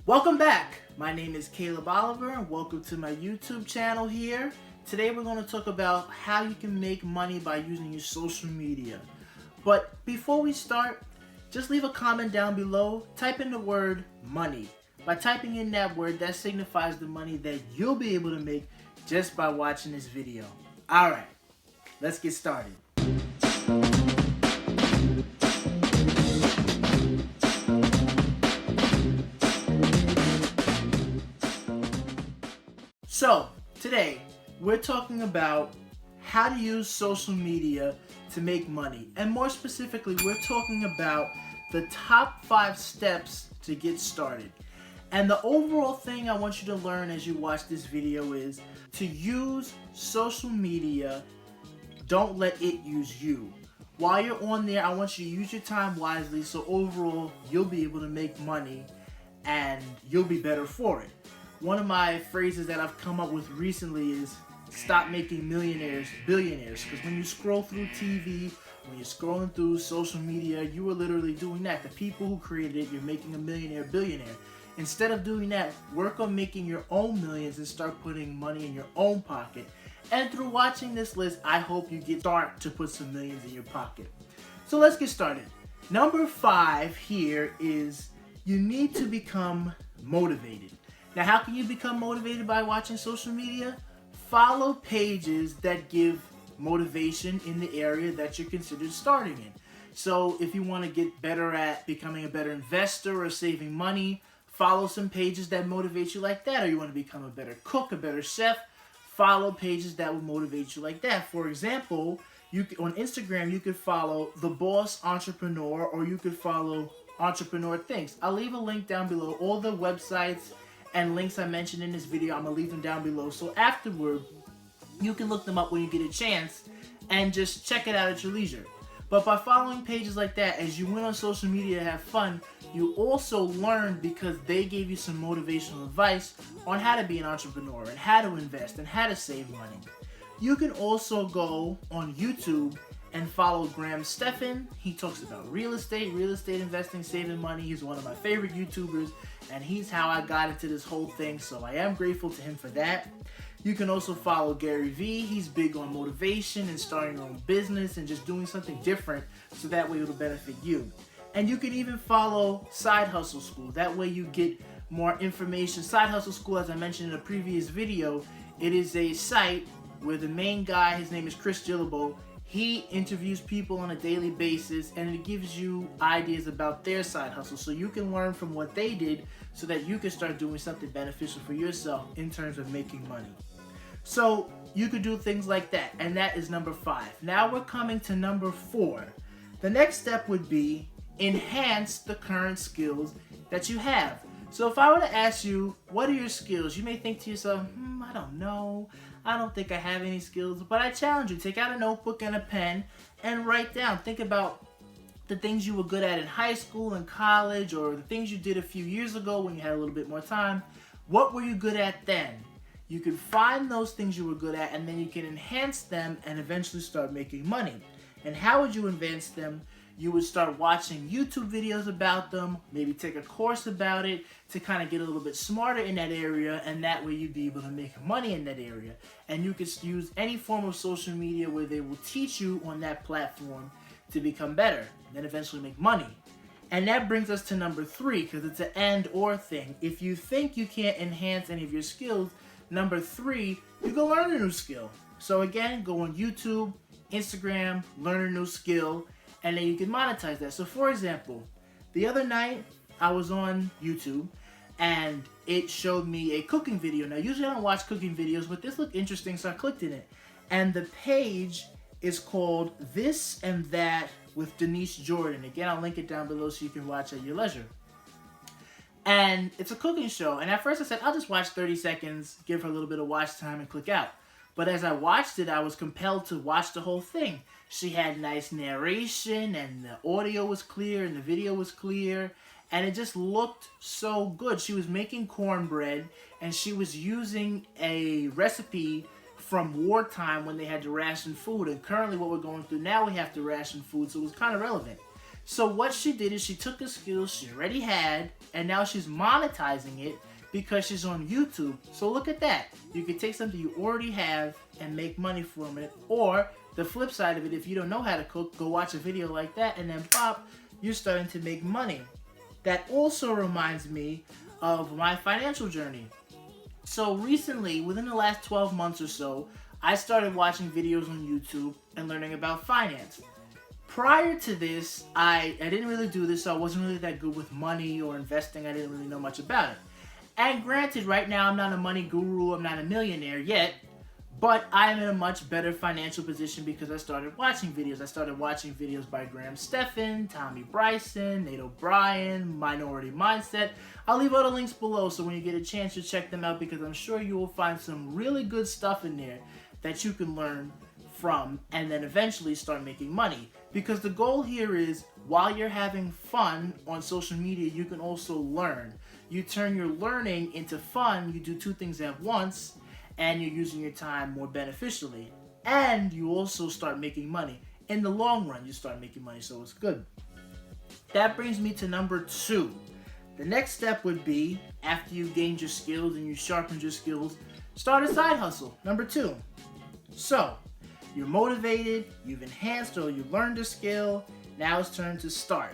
Welcome back. My name is Caleb Oliver and welcome to my YouTube channel here. Today we're going to talk about how you can make money by using your social media. But before we start, just leave a comment down below. Type in the word money. By typing in that word, that signifies the money that you'll be able to make just by watching this video. Alright, let's get started. So, today, we're talking about how to use social media to make money. And more specifically, we're talking about the top 5 steps to get started. And the overall thing I want you to learn as you watch this video is to use social media, don't let it use you. While you're on there, I want you to use your time wisely so overall you'll be able to make money and you'll be better for it. One of my phrases that I've come up with recently is stop making millionaires billionaires, because when you scroll through TV, when you're scrolling through social media, you are literally doing that. The people who created it, you're making a millionaire billionaire. Instead of doing that, work on making your own millions and start putting money in your own pocket. And through watching this list, I hope you start to put some millions in your pocket. So let's get started. Number 5 here is you need to become motivated. Now, how can you become motivated by watching social media? Follow pages that give motivation in the area that you're considered starting in. So if you want to get better at becoming a better investor or saving money, follow some pages that motivate you like that. Or you want to become a better cook, a better chef, follow pages that will motivate you like that. For example, on Instagram, you could follow The Boss Entrepreneur, or you could follow Entrepreneur Thinks. I'll leave a link down below. All the websites and links I mentioned in this video, I'm going to leave them down below. So afterward, you can look them up when you get a chance and just check it out at your leisure. But by following pages like that, as you went on social media to have fun, you also learned because they gave you some motivational advice on how to be an entrepreneur and how to invest and how to save money. You can also go on YouTube and follow Stephan. He talks about real estate investing, saving money. He's one of my favorite YouTubers, and he's how I got into this whole thing, so I am grateful to him for that. You can also follow Gary Vee. He's big on motivation and starting your own business and just doing something different so that way it'll benefit you. And you can even follow Side Hustle School. That way you get more information. Side Hustle School, as I mentioned in a previous video, it is a site where the main guy, his name is Chris Gillibo, he interviews people on a daily basis and it gives you ideas about their side hustle so you can learn from what they did so that you can start doing something beneficial for yourself in terms of making money. So you could do things like that, and that is number 5. Now we're coming to number 4. The next step would be enhance the current skills that you have. So if I were to ask you, what are your skills? You may think to yourself, I don't know. I don't think I have any skills, but I challenge you. Take out a notebook and a pen and write down. Think about the things you were good at in high school and college, or the things you did a few years ago when you had a little bit more time. What were you good at then? You can find those things you were good at, and then you can enhance them and eventually start making money. And how would you advance them? You would start watching YouTube videos about them, maybe take a course about it to kind of get a little bit smarter in that area, and that way you'd be able to make money in that area. And you could use any form of social media where they will teach you on that platform to become better, and then eventually make money. And that brings us to number 3, because it's an and or thing. If you think you can't enhance any of your skills, number 3, you go learn a new skill. So again, go on YouTube, Instagram, learn a new skill, and then you can monetize that. So for example, the other night I was on YouTube and it showed me a cooking video. Now usually I don't watch cooking videos, but this looked interesting, so I clicked in it. And the page is called This and That with Denise Jordan. Again, I'll link it down below so you can watch at your leisure. And it's a cooking show. And at first I said, I'll just watch 30 seconds, give her a little bit of watch time and click out. But as I watched it, I was compelled to watch the whole thing. She had nice narration, and the audio was clear, and the video was clear, and it just looked so good. She was making cornbread, and she was using a recipe from wartime when they had to ration food. And currently what we're going through now, we have to ration food, so it was kind of relevant. So what she did is she took a skill she already had, and now she's monetizing it because she's on YouTube. So look at that. You can take something you already have and make money from it. Or the flip side of it, if you don't know how to cook, go watch a video like that and then pop, you're starting to make money. That also reminds me of my financial journey. So recently, within the last 12 months or so, I started watching videos on YouTube and learning about finance. Prior to this, I didn't really do this, so I wasn't really that good with money or investing. I didn't really know much about it. And granted, right now I'm not a money guru, I'm not a millionaire yet, but I am in a much better financial position because I started watching videos. I started watching videos by Stephan, Tommy Bryson, Nate O'Brien, Minority Mindset. I'll leave all the links below so when you get a chance to check them out, because I'm sure you will find some really good stuff in there that you can learn from and then eventually start making money. Because the goal here is, while you're having fun on social media, you can also learn. You turn your learning into fun, you do two things at once, and you're using your time more beneficially. And you also start making money. In the long run, you start making money, so it's good. That brings me to number 2. The next step would be, after you gained your skills and you sharpened your skills, start a side hustle. Number 2. So, you're motivated, you've enhanced or you learned a skill, now it's time to start.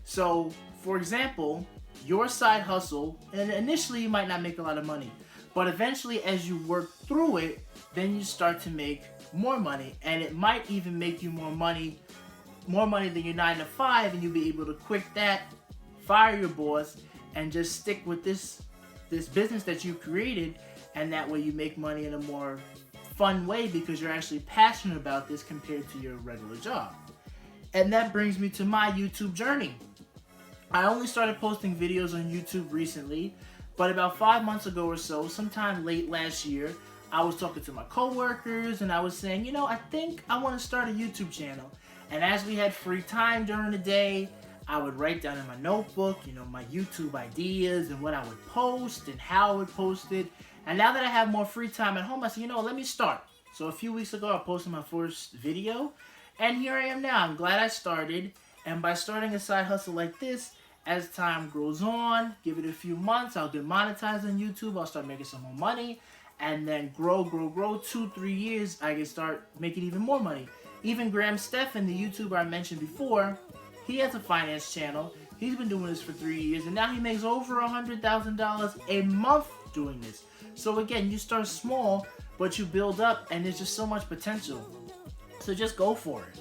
So, for example, your side hustle, and initially you might not make a lot of money, but eventually as you work through it, then you start to make more money, and it might even make you more money than your 9 to 5, and you'll be able to quit that, fire your boss, and just stick with this business that you created, and that way you make money in a more fun way because you're actually passionate about this compared to your regular job. And that brings me to my YouTube journey. I only started posting videos on YouTube recently, but about 5 months ago or so, sometime late last year, I was talking to my coworkers and I was saying, I think I want to start a YouTube channel. And as we had free time during the day, I would write down in my notebook, my YouTube ideas and what I would post and how I would post it. And now that I have more free time at home, I said, let me start. So a few weeks ago, I posted my first video, and here I am now. I'm glad I started, and by starting a side hustle like this, as time grows on, give it a few months, I'll get monetized on YouTube, I'll start making some more money, and then grow, 2-3 years, I can start making even more money. Even Stephan, the YouTuber I mentioned before, he has a finance channel. He's been doing this for 3 years, and now he makes over $100,000 a month doing this. So again, you start small, but you build up, and there's just so much potential. So just go for it.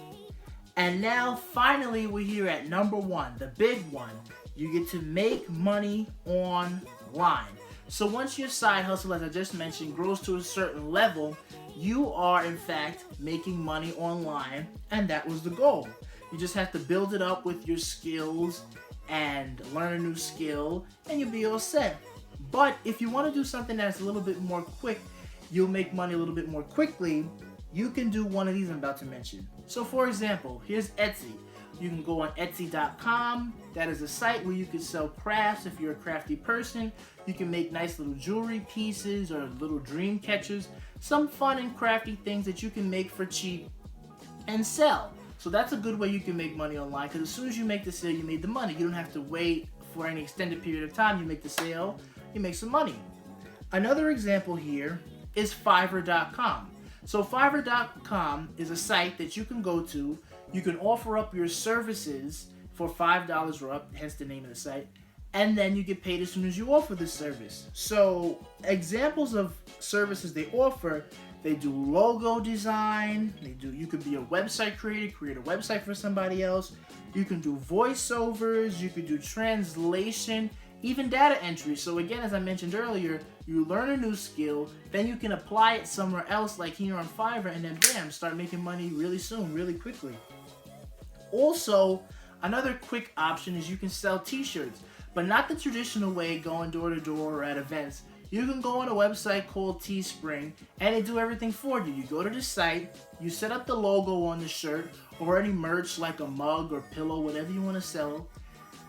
And now, finally, we're here at number 1, the big one. You get to make money online. So once your side hustle, as I just mentioned, grows to a certain level, you are, in fact, making money online, and that was the goal. You just have to build it up with your skills and learn a new skill, and you'll be all set. But if you want to do something that's a little bit more quick, you'll make money a little bit more quickly, you can do one of these I'm about to mention. So for example, here's Etsy. You can go on Etsy.com. That is a site where you can sell crafts if you're a crafty person. You can make nice little jewelry pieces or little dream catchers. Some fun and crafty things that you can make for cheap and sell. So that's a good way you can make money online, because as soon as you make the sale, you made the money. You don't have to wait for any extended period of time. You make the sale, you make some money. Another example here is Fiverr.com. So Fiverr.com is a site that you can go to. You can offer up your services for $5 or up, hence the name of the site, and then you get paid as soon as you offer the service. So examples of services they offer, they do logo design, you could be a website creator, create a website for somebody else. You can do voiceovers, you can do translation, even data entry. So again, as I mentioned earlier, you learn a new skill, then you can apply it somewhere else, like here on Fiverr, and then bam, start making money really soon, really quickly. Also, another quick option is you can sell t-shirts, but not the traditional way, going door to door or at events. You can go on a website called Teespring, and they do everything for you. You go to the site, you set up the logo on the shirt, or any merch like a mug or pillow, whatever you want to sell.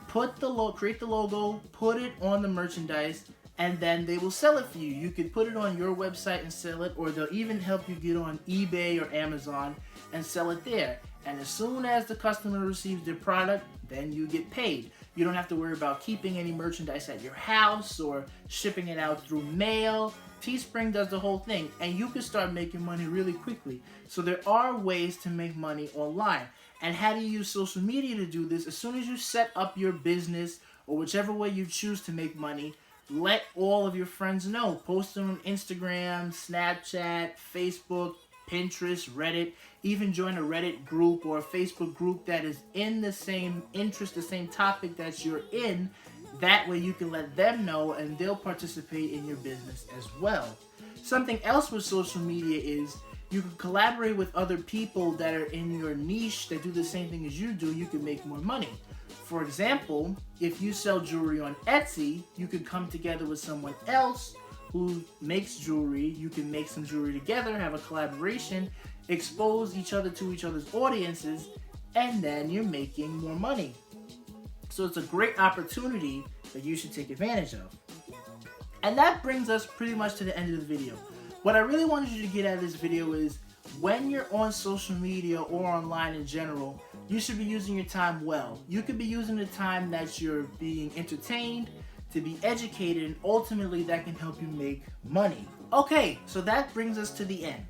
Create the logo, put it on the merchandise, and then they will sell it for you. You could put it on your website and sell it, or they'll even help you get on eBay or Amazon and sell it there. And as soon as the customer receives their product, then you get paid. You don't have to worry about keeping any merchandise at your house or shipping it out through mail. Teespring does the whole thing, and you can start making money really quickly. So there are ways to make money online. And how do you use social media to do this? As soon as you set up your business, or whichever way you choose to make money, let all of your friends know. Post them on Instagram, Snapchat, Facebook, Pinterest, Reddit. Even join a Reddit group or a Facebook group that is in the same interest, the same topic that you're in. That way you can let them know and they'll participate in your business as well. Something else with social media is you can collaborate with other people that are in your niche that do the same thing as you do. You can make more money. For example, if you sell jewelry on Etsy, you could come together with someone else who makes jewelry. You can make some jewelry together, have a collaboration, expose each other to each other's audiences, and then you're making more money. So it's a great opportunity that you should take advantage of. And that brings us pretty much to the end of the video. What I really wanted you to get out of this video is when you're on social media or online in general, you should be using your time well. You could be using the time that you're being entertained, to be educated, and ultimately that can help you make money. Okay, so that brings us to the end.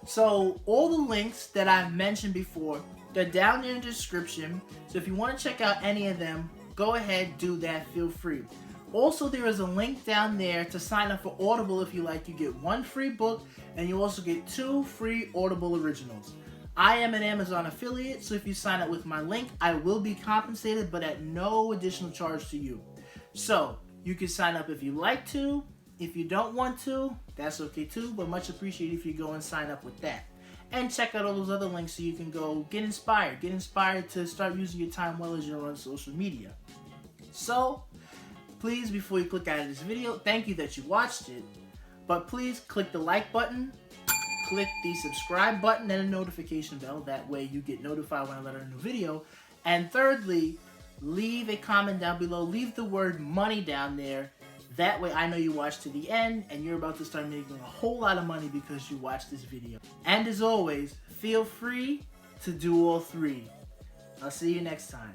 So all the links that I've mentioned before, they're down there in the description. So if you want to check out any of them, go ahead, do that, feel free. Also, there is a link down there to sign up for Audible if you like. You get 1 free book and you also get 2 free Audible originals. I am an Amazon affiliate, so if you sign up with my link, I will be compensated, but at no additional charge to you. So you can sign up if you like to. If you don't want to, that's okay too, but much appreciated if you go and sign up with that. And check out all those other links so you can go get inspired. Get inspired to start using your time well as you're on social media. So please, before you click out of this video, thank you that you watched it, but please click the like button, click the subscribe button and a notification bell. That way you get notified when I let out a new video. And thirdly, leave a comment down below. Leave the word money down there. That way I know you watched to the end and you're about to start making a whole lot of money because you watched this video. And as always, feel free to do all 3. I'll see you next time.